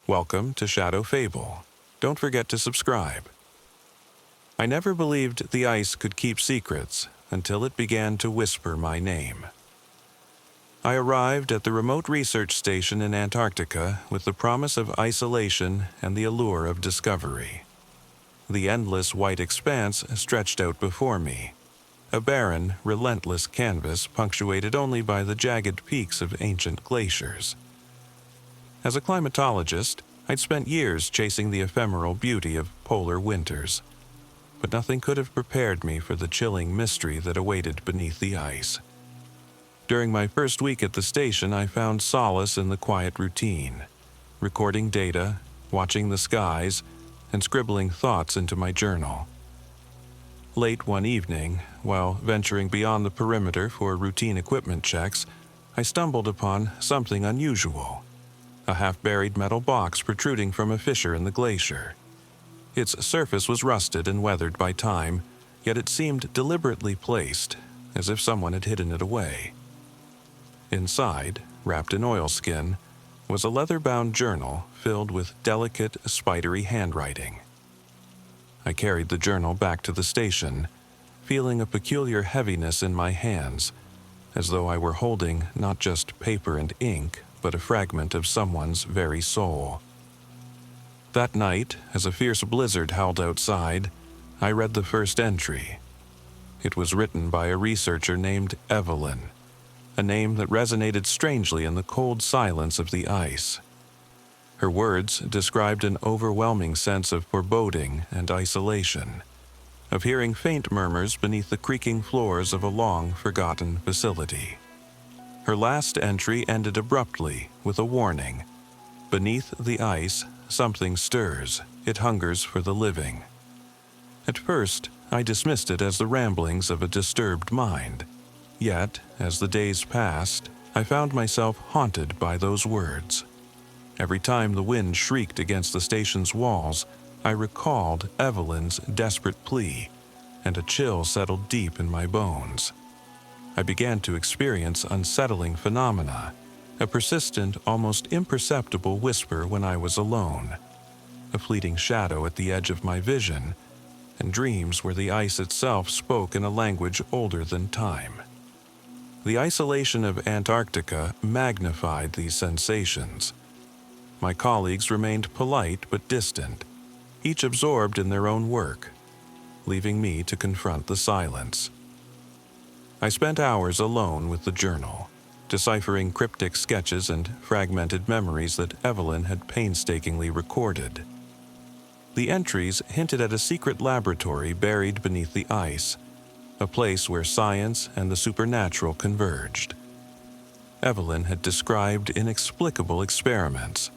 Welcome to Shadow Fable. Don't forget to subscribe. I never believed the ice could keep secrets until it began to whisper my name. I arrived at the remote research station in Antarctica with the promise of isolation and the allure of discovery. The endless white expanse stretched out before me, a barren, relentless canvas punctuated only by the jagged peaks of ancient glaciers. As a climatologist, I'd spent years chasing the ephemeral beauty of polar winters, but nothing could have prepared me for the chilling mystery that awaited beneath the ice. During my first week at the station, I found solace in the quiet routine, recording data, watching the skies, and scribbling thoughts into my journal. Late one evening, while venturing beyond the perimeter for routine equipment checks, I stumbled upon something unusual. A half-buried metal box protruding from a fissure in the glacier. Its surface was rusted and weathered by time, yet it seemed deliberately placed, as if someone had hidden it away. Inside, wrapped in oilskin, was a leather-bound journal filled with delicate, spidery handwriting. I carried the journal back to the station, feeling a peculiar heaviness in my hands, as though I were holding not just paper and ink, but a fragment of someone's very soul. That night, as a fierce blizzard howled outside, I read the first entry. It was written by a researcher named Evelyn, a name that resonated strangely in the cold silence of the ice. Her words described an overwhelming sense of foreboding and isolation, of hearing faint murmurs beneath the creaking floors of a long-forgotten facility. Her last entry ended abruptly with a warning. Beneath the ice, something stirs. It hungers for the living. At first, I dismissed it as the ramblings of a disturbed mind. Yet, as the days passed, I found myself haunted by those words. Every time the wind shrieked against the station's walls, I recalled Evelyn's desperate plea, and a chill settled deep in my bones. I began to experience unsettling phenomena, a persistent, almost imperceptible whisper when I was alone, a fleeting shadow at the edge of my vision, and dreams where the ice itself spoke in a language older than time. The isolation of Antarctica magnified these sensations. My colleagues remained polite but distant, each absorbed in their own work, leaving me to confront the silence. I spent hours alone with the journal, deciphering cryptic sketches and fragmented memories that Evelyn had painstakingly recorded. The entries hinted at a secret laboratory buried beneath the ice, a place where science and the supernatural converged. Evelyn had described inexplicable experiments,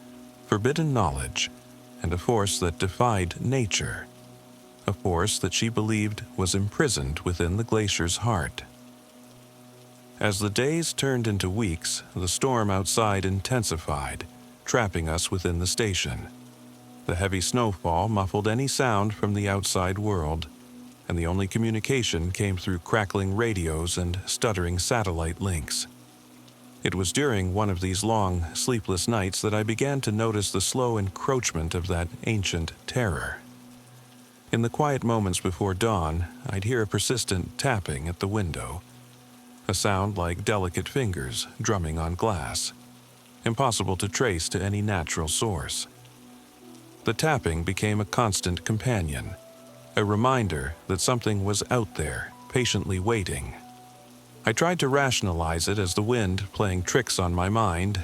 forbidden knowledge, and a force that defied nature, a force that she believed was imprisoned within the glacier's heart. As the days turned into weeks, the storm outside intensified, trapping us within the station. The heavy snowfall muffled any sound from the outside world, and the only communication came through crackling radios and stuttering satellite links. It was during one of these long, sleepless nights that I began to notice the slow encroachment of that ancient terror. In the quiet moments before dawn, I'd hear a persistent tapping at the window, a sound like delicate fingers drumming on glass, impossible to trace to any natural source. The tapping became a constant companion, a reminder that something was out there, patiently waiting. I tried to rationalize it as the wind playing tricks on my mind,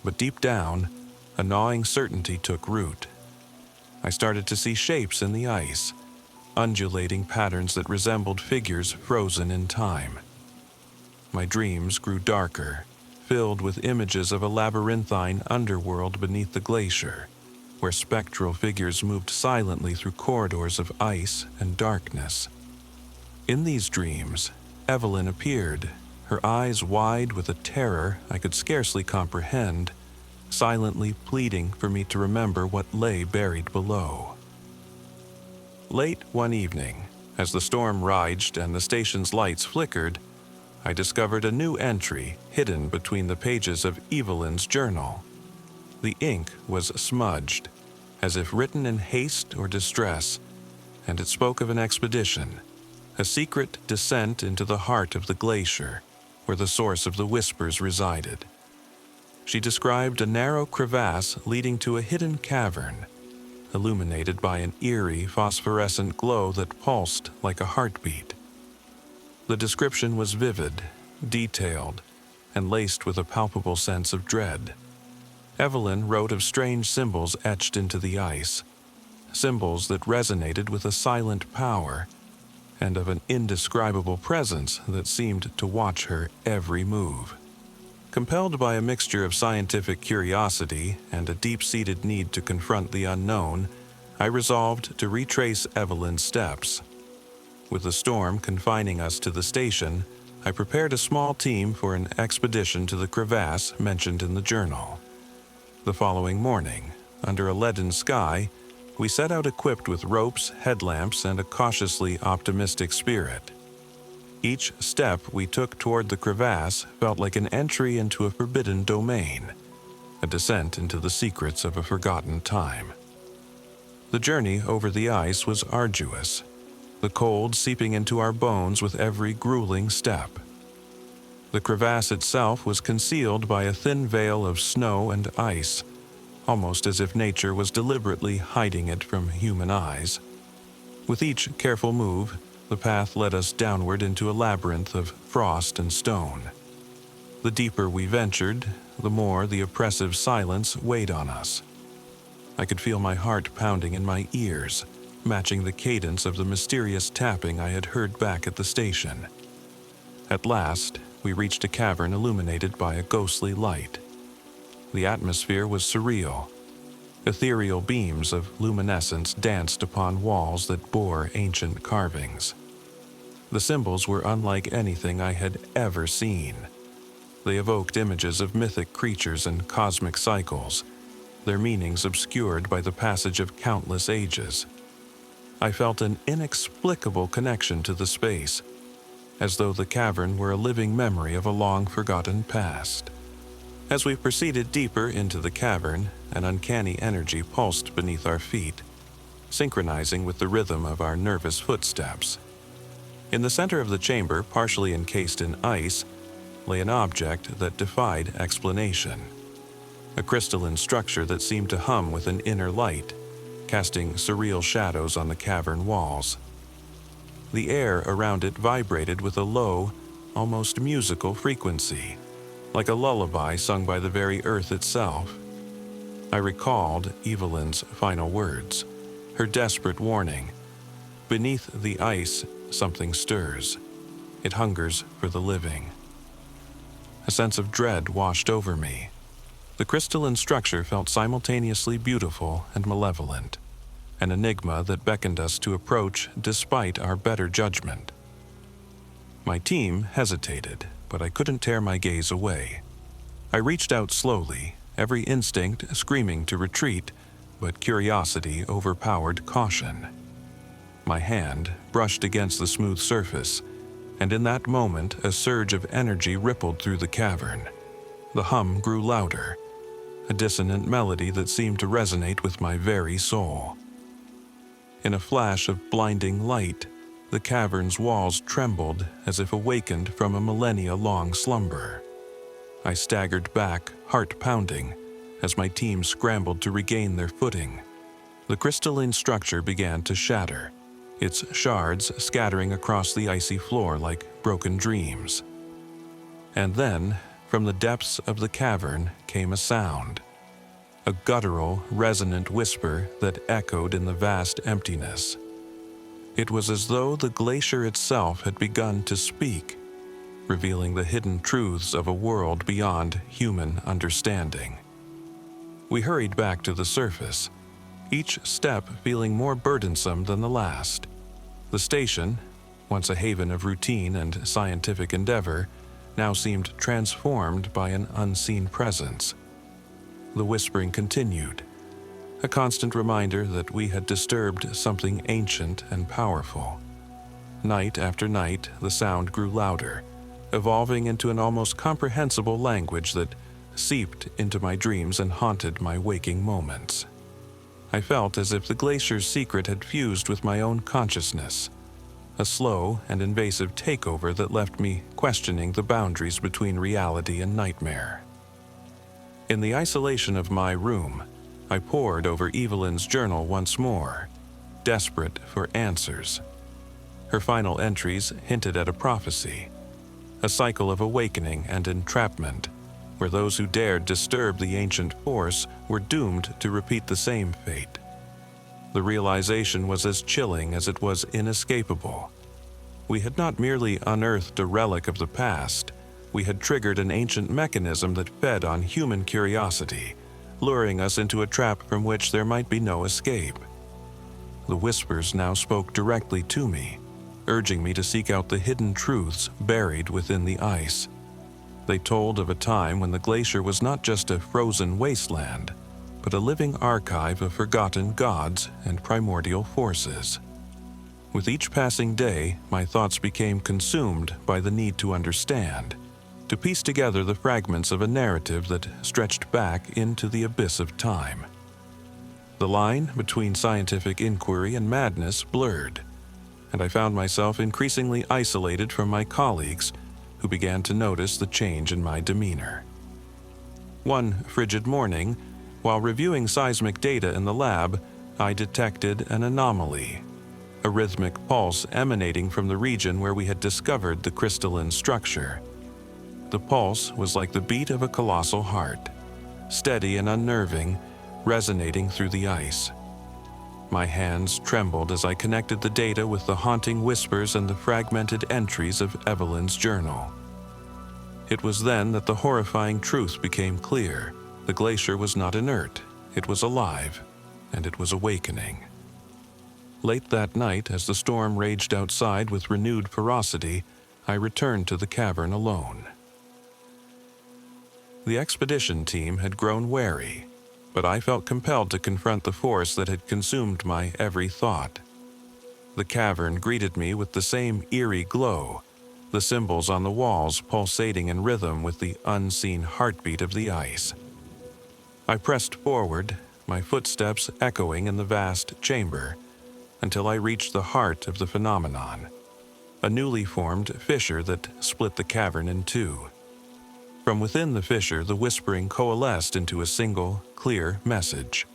but deep down, a gnawing certainty took root. I started to see shapes in the ice, undulating patterns that resembled figures frozen in time. My dreams grew darker, filled with images of a labyrinthine underworld beneath the glacier, where spectral figures moved silently through corridors of ice and darkness. In these dreams, Evelyn appeared, her eyes wide with a terror I could scarcely comprehend, silently pleading for me to remember what lay buried below. Late one evening, as the storm raged and the station's lights flickered, I discovered a new entry hidden between the pages of Evelyn's journal. The ink was smudged, as if written in haste or distress, and it spoke of an expedition, a secret descent into the heart of the glacier, where the source of the whispers resided. She described a narrow crevasse leading to a hidden cavern, illuminated by an eerie phosphorescent glow that pulsed like a heartbeat. The description was vivid, detailed, and laced with a palpable sense of dread. Evelyn wrote of strange symbols etched into the ice, symbols that resonated with a silent power, and of an indescribable presence that seemed to watch her every move. Compelled by a mixture of scientific curiosity and a deep-seated need to confront the unknown, I resolved to retrace Evelyn's steps. With the storm confining us to the station, I prepared a small team for an expedition to the crevasse mentioned in the journal. The following morning, under a leaden sky, we set out equipped with ropes, headlamps, and a cautiously optimistic spirit. Each step we took toward the crevasse felt like an entry into a forbidden domain, a descent into the secrets of a forgotten time. The journey over the ice was arduous, the cold seeping into our bones with every grueling step. The crevasse itself was concealed by a thin veil of snow and ice, almost as if nature was deliberately hiding it from human eyes. With each careful move, the path led us downward into a labyrinth of frost and stone. The deeper we ventured, the more the oppressive silence weighed on us. I could feel my heart pounding in my ears, matching the cadence of the mysterious tapping I had heard back at the station. At last, we reached a cavern illuminated by a ghostly light. The atmosphere was surreal. Ethereal beams of luminescence danced upon walls that bore ancient carvings. The symbols were unlike anything I had ever seen. They evoked images of mythic creatures and cosmic cycles, their meanings obscured by the passage of countless ages. I felt an inexplicable connection to the space, as though the cavern were a living memory of a long-forgotten past. As we proceeded deeper into the cavern, an uncanny energy pulsed beneath our feet, synchronizing with the rhythm of our nervous footsteps. In the center of the chamber, partially encased in ice, lay an object that defied explanation. A crystalline structure that seemed to hum with an inner light, casting surreal shadows on the cavern walls. The air around it vibrated with a low, almost musical frequency, like a lullaby sung by the very earth itself. I recalled Evelyn's final words, her desperate warning. Beneath the ice, something stirs. It hungers for the living. A sense of dread washed over me. The crystalline structure felt simultaneously beautiful and malevolent, an enigma that beckoned us to approach despite our better judgment. My team hesitated, but I couldn't tear my gaze away. I reached out slowly, every instinct screaming to retreat, but curiosity overpowered caution. My hand brushed against the smooth surface, and in that moment a surge of energy rippled through the cavern. The hum grew louder, a dissonant melody that seemed to resonate with my very soul. In a flash of blinding light, the cavern's walls trembled as if awakened from a millennia-long slumber. I staggered back, heart pounding, as my team scrambled to regain their footing. The crystalline structure began to shatter, its shards scattering across the icy floor like broken dreams. And then, from the depths of the cavern came a sound, a guttural, resonant whisper that echoed in the vast emptiness. It was as though the glacier itself had begun to speak, revealing the hidden truths of a world beyond human understanding. We hurried back to the surface, each step feeling more burdensome than the last. The station, once a haven of routine and scientific endeavor, now seemed transformed by an unseen presence. The whispering continued, a constant reminder that we had disturbed something ancient and powerful. Night after night, the sound grew louder, evolving into an almost comprehensible language that seeped into my dreams and haunted my waking moments. I felt as if the glacier's secret had fused with my own consciousness, a slow and invasive takeover that left me questioning the boundaries between reality and nightmare. In the isolation of my room, I pored over Evelyn's journal once more, desperate for answers. Her final entries hinted at a prophecy, a cycle of awakening and entrapment, where those who dared disturb the ancient force were doomed to repeat the same fate. The realization was as chilling as it was inescapable. We had not merely unearthed a relic of the past, we had triggered an ancient mechanism that fed on human curiosity, luring us into a trap from which there might be no escape. The whispers now spoke directly to me, urging me to seek out the hidden truths buried within the ice. They told of a time when the glacier was not just a frozen wasteland, but a living archive of forgotten gods and primordial forces. With each passing day, my thoughts became consumed by the need to understand, to piece together the fragments of a narrative that stretched back into the abyss of time. The line between scientific inquiry and madness blurred, and I found myself increasingly isolated from my colleagues, who began to notice the change in my demeanor. One frigid morning, while reviewing seismic data in the lab, I detected an anomaly, a rhythmic pulse emanating from the region where we had discovered the crystalline structure. The pulse was like the beat of a colossal heart, steady and unnerving, resonating through the ice. My hands trembled as I connected the data with the haunting whispers and the fragmented entries of Evelyn's journal. It was then that the horrifying truth became clear. The glacier was not inert, it was alive, and it was awakening. Late that night, as the storm raged outside with renewed ferocity, I returned to the cavern alone. The expedition team had grown wary, but I felt compelled to confront the force that had consumed my every thought. The cavern greeted me with the same eerie glow, the symbols on the walls pulsating in rhythm with the unseen heartbeat of the ice. I pressed forward, my footsteps echoing in the vast chamber, until I reached the heart of the phenomenon, a newly formed fissure that split the cavern in two. From within the fissure, the whispering coalesced into a single, clear message.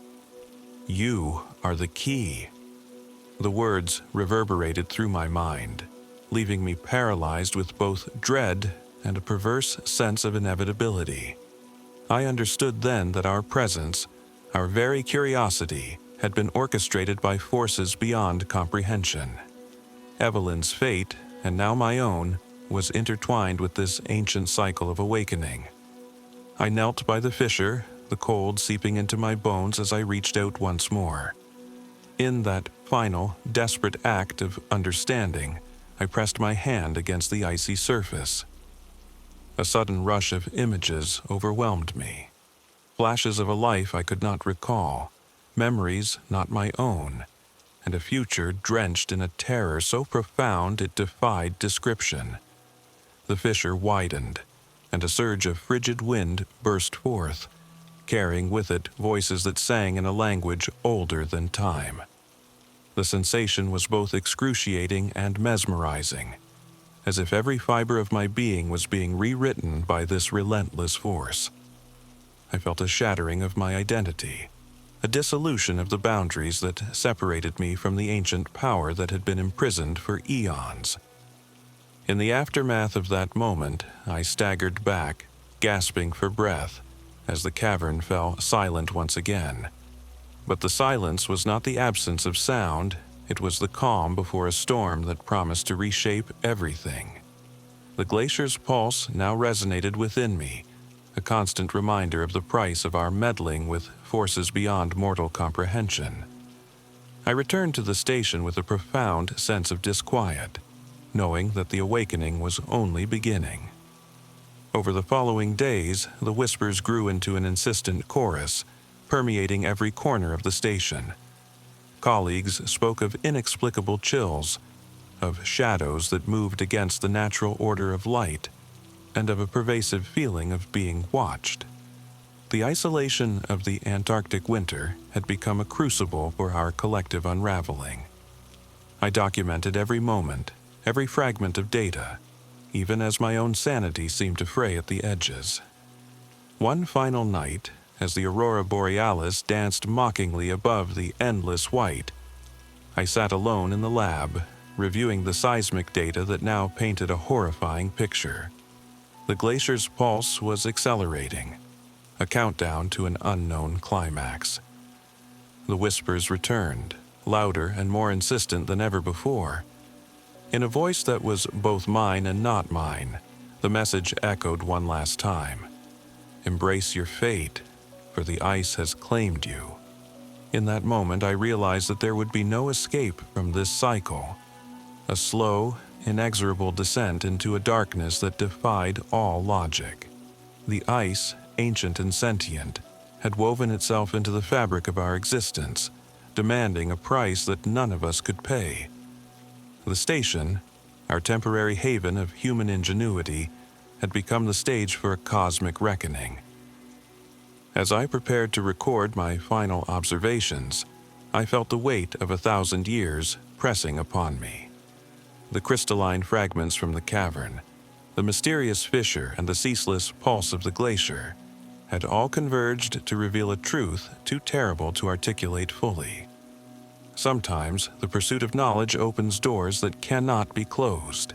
"You are the key." The words reverberated through my mind, leaving me paralyzed with both dread and a perverse sense of inevitability. I understood then that our presence, our very curiosity, had been orchestrated by forces beyond comprehension. Evelyn's fate, and now my own, was intertwined with this ancient cycle of awakening. I knelt by the fissure, the cold seeping into my bones as I reached out once more. In that final, desperate act of understanding, I pressed my hand against the icy surface. A sudden rush of images overwhelmed me. Flashes of a life I could not recall, memories not my own, and a future drenched in a terror so profound it defied description. The fissure widened, and a surge of frigid wind burst forth, carrying with it voices that sang in a language older than time. The sensation was both excruciating and mesmerizing, as if every fiber of my being was being rewritten by this relentless force. I felt a shattering of my identity, a dissolution of the boundaries that separated me from the ancient power that had been imprisoned for eons. In the aftermath of that moment, I staggered back, gasping for breath, as the cavern fell silent once again. But the silence was not the absence of sound, it was the calm before a storm that promised to reshape everything. The glacier's pulse now resonated within me, a constant reminder of the price of our meddling with forces beyond mortal comprehension. I returned to the station with a profound sense of disquiet, knowing that the awakening was only beginning. Over the following days, the whispers grew into an insistent chorus, permeating every corner of the station. Colleagues spoke of inexplicable chills, of shadows that moved against the natural order of light, and of a pervasive feeling of being watched. The isolation of the Antarctic winter had become a crucible for our collective unraveling. I documented every moment, every fragment of data, even as my own sanity seemed to fray at the edges. One final night, as the aurora borealis danced mockingly above the endless white, I sat alone in the lab, reviewing the seismic data that now painted a horrifying picture. The glacier's pulse was accelerating, a countdown to an unknown climax. The whispers returned, louder and more insistent than ever before. In a voice that was both mine and not mine, the message echoed one last time. Embrace your fate, for the ice has claimed you. In that moment, I realized that there would be no escape from this cycle. A slow, inexorable descent into a darkness that defied all logic. The ice, ancient and sentient, had woven itself into the fabric of our existence, demanding a price that none of us could pay. The station, our temporary haven of human ingenuity, had become the stage for a cosmic reckoning. As I prepared to record my final observations, I felt the weight of 1,000 years pressing upon me. The crystalline fragments from the cavern, the mysterious fissure and the ceaseless pulse of the glacier, had all converged to reveal a truth too terrible to articulate fully. Sometimes the pursuit of knowledge opens doors that cannot be closed,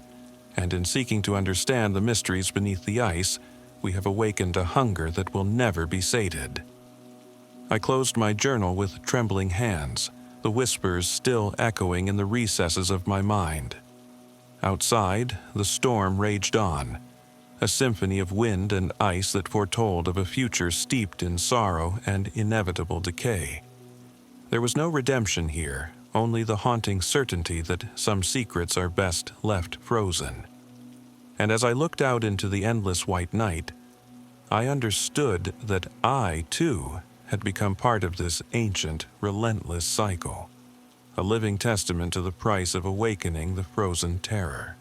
and in seeking to understand the mysteries beneath the ice, we have awakened a hunger that will never be sated. I closed my journal with trembling hands, the whispers still echoing in the recesses of my mind. Outside, the storm raged on, a symphony of wind and ice that foretold of a future steeped in sorrow and inevitable decay. There was no redemption here, only the haunting certainty that some secrets are best left frozen. And as I looked out into the endless white night, I understood that I, too, had become part of this ancient, relentless cycle, a living testament to the price of awakening the frozen terror.